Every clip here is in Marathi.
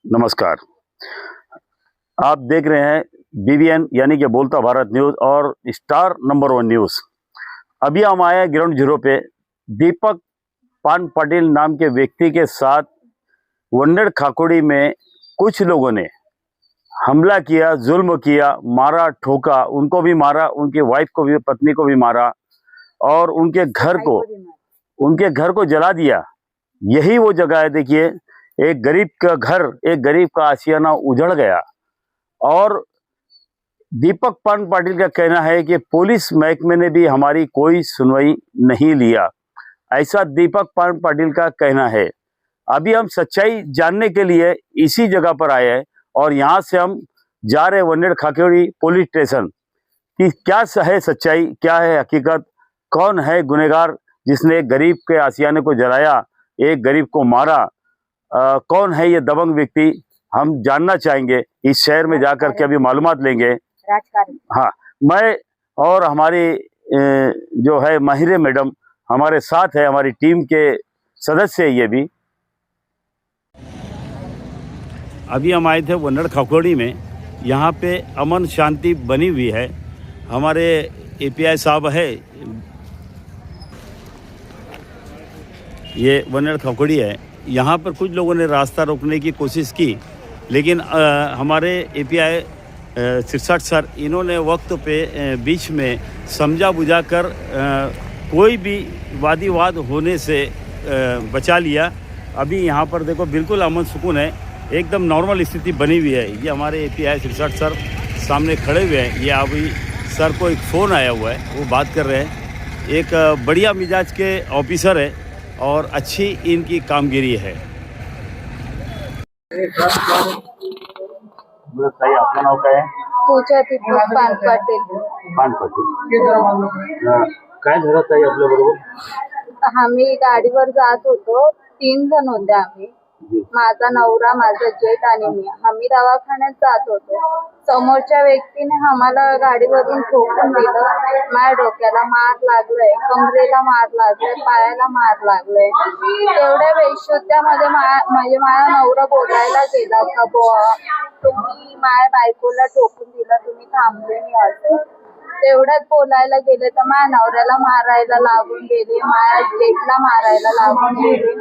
नमस्कार। आप देख रहे हैं BVN यानी कि बोलता भारत न्यूज़ और स्टार नंबर 1 न्यूज़। अभी हम आए हैं ग्राउंड जीरो पे। दीपक पान पाटिल नाम के व्यक्ति के साथ वन्नड़ खाकुड़ी में कुछ लोगों ने हमला किया, जुल्म किया, मारा, ठोका। उनको भी मारा, उनकी वाइफ को भी, पत्नी को भी मारा और उनके घर को जला दिया। यही वो जगह है। देखिए, एक गरीब का घर, एक गरीब का आशियाना उजड़ गया। और दीपक पान पाटिल का कहना है कि पुलिस महकमे ने भी हमारी कोई सुनवाई नहीं लिया। ऐसा दीपक पान पाटिल का कहना है। अभी हम सच्चाई जानने के लिए इसी जगह पर आए हैं और यहाँ से हम जा रहे वन्नड़ खाकुड़ी पुलिस स्टेशन कि क्या है सच्चाई, क्या है हकीकत, कौन है गुनहगार जिसने एक गरीब के आशियाने को जलाया, एक गरीब को मारा। कौन है ये दबंग व्यक्ति, हम जानना चाहेंगे। इस शहर में जाकर के अभी मालूमात लेंगे। हाँ, मैं और हमारी जो है माहिरे मैडम हमारे साथ है, हमारी टीम के सदस्य है ये भी। अभी हम आए थे वन्नड़ खाकुड़ी में। यहाँ पे अमन शांति बनी हुई है। हमारे API साहब है, ये वन्नड़ खाकुड़ी है। यहाँ पर कुछ लोगों ने रास्ता रोकने की कोशिश की, लेकिन हमारे API सिरसाट सर, इन्होंने वक्त पे बीच में समझा बुझा कर कोई भी वादी-वाद होने से बचा लिया। अभी यहाँ पर देखो बिल्कुल अमन सुकून है, एकदम नॉर्मल स्थिति बनी हुई है। ये हमारे API सिरसाट सर सामने खड़े हुए हैं। ये अभी सर को एक फ़ोन आया हुआ है, वो बात कर रहे हैं। एक बढ़िया मिजाज के ऑफिसर है और अच्छी इनकी कामगिरी है। आपका नाव काय आहे? पूजा दीपक पान पाटील. पान पाटील. काय झालं ताई आपल्या बरोबर? आम्ही गाडीवर जात होतो, 3 जण होते आम्ही. माझा नवरा, माझा जेठ आणि मी. आम्ही दवाखान्यात जात होतो. समोरच्या व्यक्तीने आम्हाला गाडीवरून ठोकून दिलं. माझ्या डोक्याला मार लागलाय, कमरेला मार लागलाय, पायाला मार लागलाय. तेवढ्या बेशुद्ध्यामध्ये म्हणजे माझा नवरा बोलायला गेला का बुवा तुम्ही माझ्या बायकोला ठोकून दिलं, तुम्ही थांबले नाही असं. तेवढ्यात बोलायला गेले तर माझ्या नवऱ्याला मारायला लागून गेले, माझ्या जेठला मारायला लागून गेले.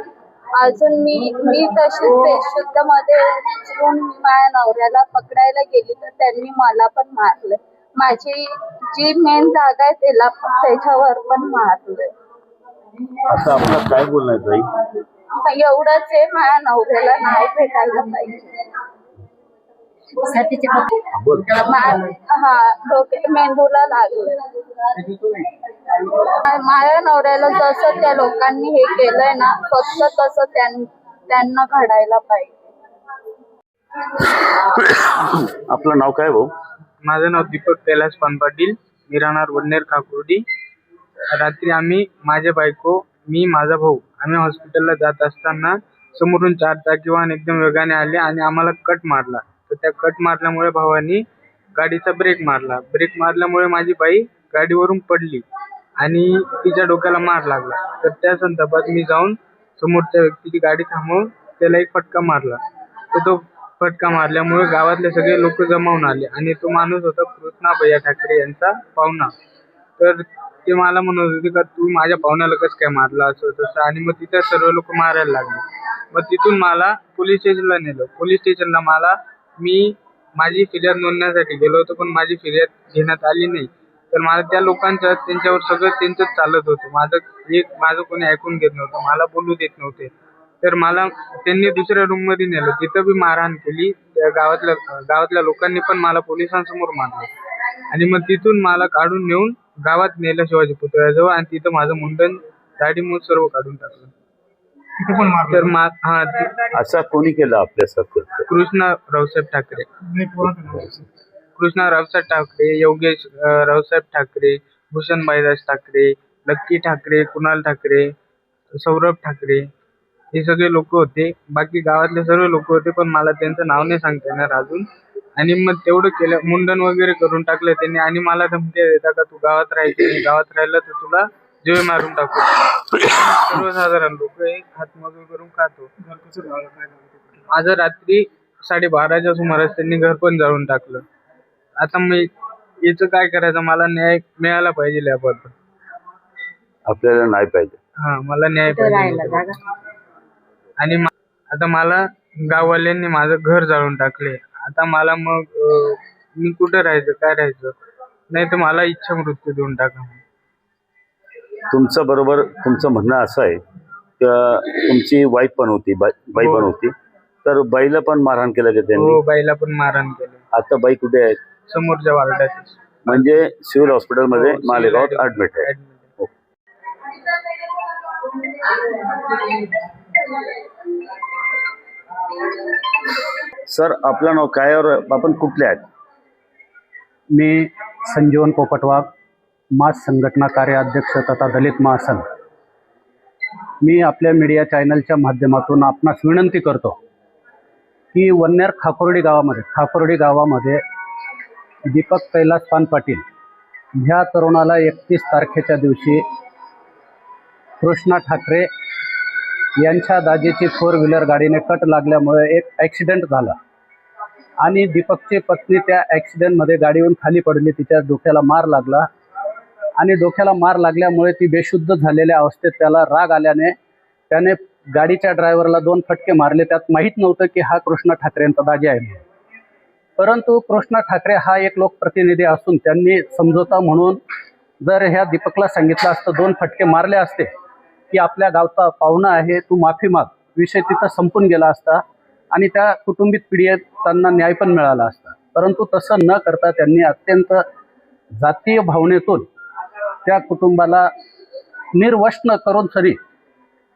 अजून मी तशीच बेशुद्ध मध्ये उचलून माझ्या नवऱ्याला पकडायला गेली तर त्यांनी मला पण मारलं. माझी जी मेन जागा आहे त्याच्यावर पण मारलंय. आता आपलं काय बोलणं आहे ताई? एवढंच आहे, माझ्या नवऱ्याला नाही भेटायला पाहिजे. डोक्यात मेंदूला लागलं. माझ्या नवऱ्याला जसं त्या लोकांनी हे केलंय ना, फक्त तसं त्यांना घडायला पाहिजे. आपलं नाव काय भाऊ? माझं नाव दीपक कैलास पान पाटील, मी राहणार वन्नेर खाकुर्डी. रात्री आम्ही, माझे बायको, मी, माझा भाऊ, आम्ही हॉस्पिटलला जात असताना समोरून 4 चाकी वाहन एकदम वेगाने आले आणि आम्हाला कट मारला. तर त्या कट मारल्यामुळे भावानी गाडीचा ब्रेक मारला. ब्रेक मारल्यामुळे माझी बाई गाडीवरून पडली आणि तिच्या डोक्याला मार लागला. तर त्या संदर्भात मी जाऊन समोरच्या व्यक्तीची गाडी थांबवून त्याला एक फटका मारला. तर तो फटका मारल्यामुळे गावातले सगळे लोक जमावून आले आणि तो माणूस होता कृष्णा भैया ठाकरे यांचा पाहुणा. तर ते मला म्हणत होते का तू माझ्या पाहुण्याला कसं काय मारला, असं तसं. आणि मग तिथे सर्व लोक मारायला लागले. मग तिथून मला पोलीस स्टेशनला नेलं. पोलीस स्टेशनला मी माझी फिर्याद नोंदण्यासाठी गेलो होतो, पण माझी फिर्याद घेण्यात आली नाही. तर मला त्या लोकांचं त्यांच्यावर सगळं त्यांचंच चालत होतं. माझं कोणी ऐकून घेत नव्हतं, मला बोलू देत नव्हते. तर मला त्यांनी दुसऱ्या रूममध्ये नेलं, तिथं बी मारहाण केली. त्या गावातल्या लोकांनी पण मला पोलिसांसमोर मारलं आणि मग तिथून मला काढून नेऊन गावात नेलं शिवाजी पुतळ्याजवळ आणि तिथं माझं मुंडन, दाढी मूठ सर्व काढून टाकलं. तर असं कोणी केलं आपल्यासारखं? कृष्णा रावसाहेब ठाकरे, कृष्णा रावसाहेब ठाकरे, योगेश रावसाहेब ठाकरे, भूषण भाईदास ठाकरे, लक्की ठाकरे, कुणाल ठाकरे, सौरभ ठाकरे, हे सगळे लोक होते. बाकी गावातले सर्व लोक होते, पण मला त्यांचं नाव नाही सांगता येणार अजून. आणि मग तेवढं केलं, मुंडन वगैरे करून टाकलं त्यांनी आणि मला धमक्या देता का तू गावात राहायचं, गावात राहिलं तर तुला जीवे मारून टाकू. सर्वसाधारण लोक हातमजूर करून खातो. माझं रात्री 12:30च्या सुमारास त्यांनी घर पण जाळून टाकलं. आता मी याचं काय करायचं, मला न्याय मिळाला पाहिजे याबद्दल. आपल्याला नाही पाहिजे. हा, मला न्याय पाहिजे. आणि आता मला गाववाल्यांनी माझं घर जाळून टाकले. आता मला मग मी कुठं राहायचं, काय राहायचं? नाही तर मला इच्छा मृत्यू देऊन टाका. तुमचं बरोबर, तुमचं म्हणणं असं आहे की तुमची वाईफ पण होती, बाई पण होती, तर बाईला पण मारहाण केलं का त्यांनी? हो, बाईला पण मारहाण केलं. आता बाई कुठे आहे? समोरच्या वार्डात. म्हणजे सिव्हिल हॉस्पिटलमध्ये मालेगावात ऍडमिट आहे. सर, आपलं नाव काय और आपण कुठले आहेत? मी संजीवन पोपटवाघ, मास संघटना कार्याध्यक्ष तथा दलित महासंघ. मी आपल्या मीडिया चॅनलच्या माध्यमातून आपणास विनंती करतो की वन्नेर खाकुर्डी गावामध्ये दीपक कैलास पान पाटील ह्या तरुणाला 31 तारखेच्या दिवशी कृष्णा ठाकरे यांच्या दाजीची 4 व्हीलर गाडीने कट लागल्यामुळे एक ॲक्सिडेंट झाला आणि दीपकची पत्नी त्या ॲक्सिडेंटमध्ये गाडीवरून खाली पडली. तिच्या डोक्याला मार लागला आणि डोक्याला मार लागल्यामुळे ती बेशुद्ध झालेल्या अवस्थेत त्याला राग आल्याने त्याने गाडीच्या ड्रायव्हरला 2 फटके मारले. त्यात माहीत नव्हतं की हा कृष्णा ठाकरेंचा दाजी आहे. परंतु कृष्णा ठाकरे हा एक लोकप्रतिनिधी असून त्यांनी समझोता म्हणून जर ह्या दीपकला सांगितलं असतं, 2 फटके मारले असते की आपल्या गावचा पाहुणा आहे, तू माफी माग, विषय तिथं संपून गेला असता आणि त्या कुटुंबित पिढीतांना न्याय पण मिळाला असता. परंतु तसं न करता त्यांनी अत्यंत जातीय भावनेतून त्या कुटुंबाला निर्वस्त्र करून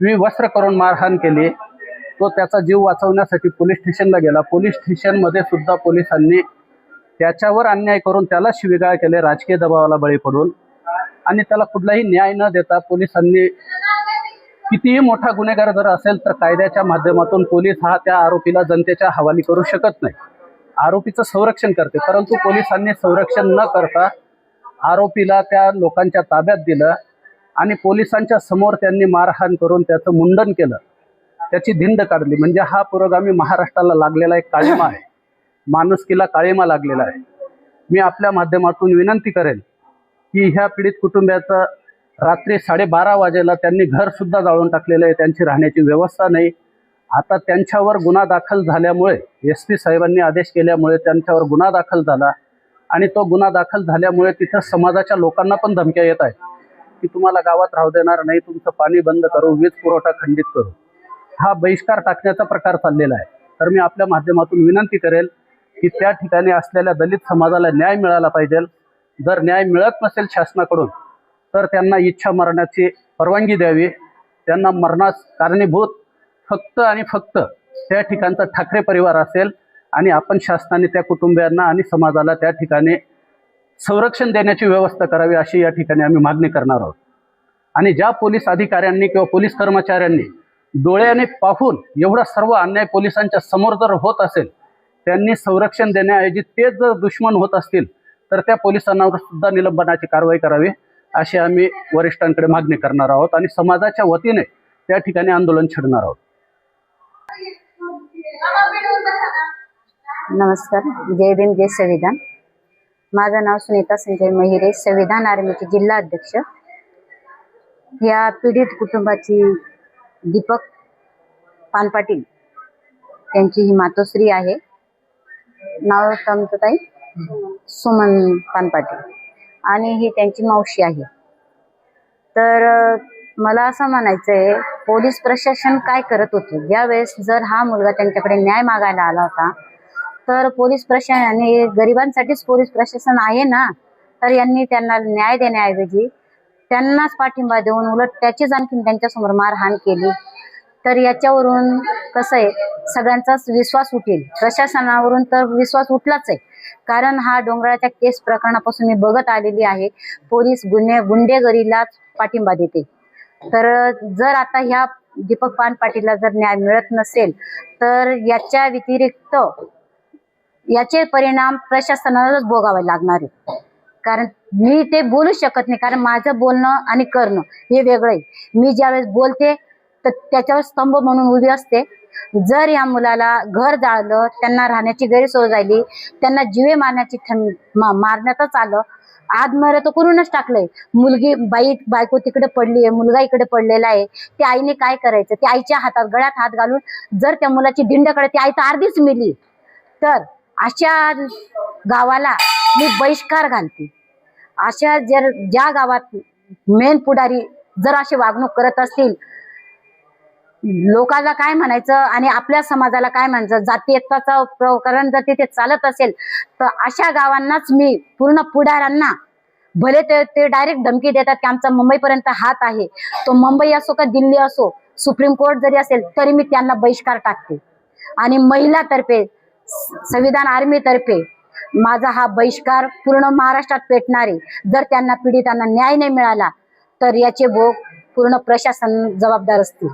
विवस्त्र करून मारहाण केली. तो त्याचा जीव वाचवण्यासाठी पोलीस स्टेशनला गेला. पोलीस स्टेशनमध्ये सुद्धा पोलिसांनी त्याच्यावर अन्याय करून त्याला शिवीगाळ केले, राजकीय दबावाला बळी पडून, आणि त्याला कुठलाही न्याय न देता पोलिसांनी, कितीही मोठा गुन्हेगार जर असेल तर कायद्याच्या माध्यमातून पोलीस हा त्या आरोपीला जनतेच्या हवाली करू शकत नाही. आरोपीचं संरक्षण करते, परंतु पोलिसांनी संरक्षण न करता आरोपीला त्या लोकांच्या ताब्यात दिलं आणि पोलिसांच्या समोर त्यांनी मारहाण करून त्याचं मुंडन केलं, त्याची धिंड काढली. म्हणजे हा पुरोगामी महाराष्ट्राला लागलेला एक काळिमा आहे, माणुसकीला काळिमा लागलेला आहे. मी आपल्या माध्यमातून विनंती करेन की ह्या पीडित कुटुंबाचं रात्री 12:30 वाजेला त्यांनी घरसुद्धा जाळून टाकलेलं आहे, त्यांची राहण्याची व्यवस्था नाही. आता त्यांच्यावर गुन्हा दाखल झाल्यामुळे SP साहेबांनी आदेश केल्यामुळे त्यांच्यावर गुन्हा दाखल झाला आणि तो गुन्हा दाखल झाल्यामुळे तिथं समाजाच्या लोकांना पण धमक्या येत आहेत की तुम्हाला गावात राहू देणार नाही, तुमचं पाणी बंद करू, वीज पुरवठा खंडित करू. हा बहिष्कार टाकण्याचा प्रकार चाललेला आहे. तर मी आपल्या माध्यमातून विनंती करेल की त्या ठिकाणी असलेल्या दलित समाजाला न्याय मिळाला पाहिजे. जर न्याय मिळत नसेल शासनाकडून तर त्यांना इच्छा मरणाची परवानगी द्यावी. त्यांना मरणास कारणीभूत फक्त आणि फक्त त्या ठिकाणचा ठाकरे परिवार असेल आणि आपण शासनाने त्या कुटुंबियांना आणि समाजाला त्या ठिकाणी संरक्षण देण्याची व्यवस्था करावी, अशी या ठिकाणी आम्ही मागणी करणार आहोत. आणि ज्या पोलीस अधिकाऱ्यांनी किंवा पोलीस कर्मचाऱ्यांनी डोळ्याने पाहून एवढा सर्व अन्याय पोलिसांच्या समोर जर होत असेल, त्यांनी संरक्षण देण्याऐवजी तेच जर दुश्मन होत असतील तर त्या पोलिसांवर सुद्धा निलंबनाची कारवाई करावी, अशी आम्ही वरिष्ठांकडे मागणी करणार आहोत आणि समाजाच्या वतीने त्या ठिकाणी आंदोलन छेडणार आहोत. नमस्कार, जय भीम जय संविधान. माझं नाव सुनीता संजय महिरे, संविधान आर्मीचे जिल्हा अध्यक्ष. या पीडित कुटुंबाची दीपक पान पाटील त्यांची ही मातोश्री आहे. नाव तुमचं ताई? सुमन पान पाटील. आणि ही त्यांची मावशी आहे. तर मला असं म्हणायचं आहे, पोलीस प्रशासन काय करत होते ज्यावेळेस जर हा मुलगा त्यांच्याकडे न्याय मागायला आला होता, तर पोलीस प्रशासनाने, गरिबांसाठीच पोलीस प्रशासन आहे ना, तर यांनी त्यांना न्याय देण्याऐवजी त्यांनाच पाठिंबा देऊन उलट त्याचीच आणखीन त्यांच्यासमोर मारहाण केली. तर याच्यावरून कसं आहे, सगळ्यांचाच विश्वास उठेल. प्रशासनावरून तर विश्वास उठलाच आहे, कारण हा डोंगराच्या केस प्रकरणापासून मी बघत आलेली आहे, पोलीस गुंडेगिरीलाच पाठिंबा देते. तर जर आता ह्या दीपक पान पाटीलला जर न्याय मिळत नसेल तर याच्या व्यतिरिक्त याचे परिणाम प्रशासनालाच भोगावे लागणार आहे. कारण मी ते बोलू शकत नाही, कारण माझं बोलणं आणि करणं हे वेगळं आहे. मी ज्यावेळेस बोलते तर त्याच्यावर स्तंभ म्हणून उभी असते, जर या मुलाला घर जाळलं, त्यांना राहण्याची गैरसोय झाली, त्यांना जीवे मारण्यातच आलं, आत्महत्या तर करूनच टाकलंय, मुलगी बायको तिकडे पडली आहे, मुलगा इकडे पडलेला आहे, त्या आईने काय करायचं? त्या आईच्या हातात गळ्यात हात घालून जर त्या मुलाची धिंडकडे ती आई तर अर्धीच मेली, तर अशा गावाला मी बहिष्कार घालते. अशा ज्या गावात मेन पुढारी जर अशी वागणूक करत असतील, लोकांना काय म्हणायचं आणि आपल्या समाजाला काय म्हणायचं, जातीयताचं प्रकरण जर तिथे चालत असेल तर अशा गावांनाच मी पूर्ण पुढाऱ्यांना, भले ते डायरेक्ट धमकी देतात की आमचा मुंबईपर्यंत हात आहे, तो मुंबई असो का दिल्ली असो, सुप्रीम कोर्ट जरी असेल तरी मी त्यांना बहिष्कार टाकते. आणि महिलातर्फे, संविधान आर्मी तर्फे माझा हा बहिष्कार पूर्ण महाराष्ट्रात पेटणार आहे. जर त्यांना पीडितांना न्याय नाही मिळाला तर याचे भोग पूर्ण प्रशासन जबाबदार असतील.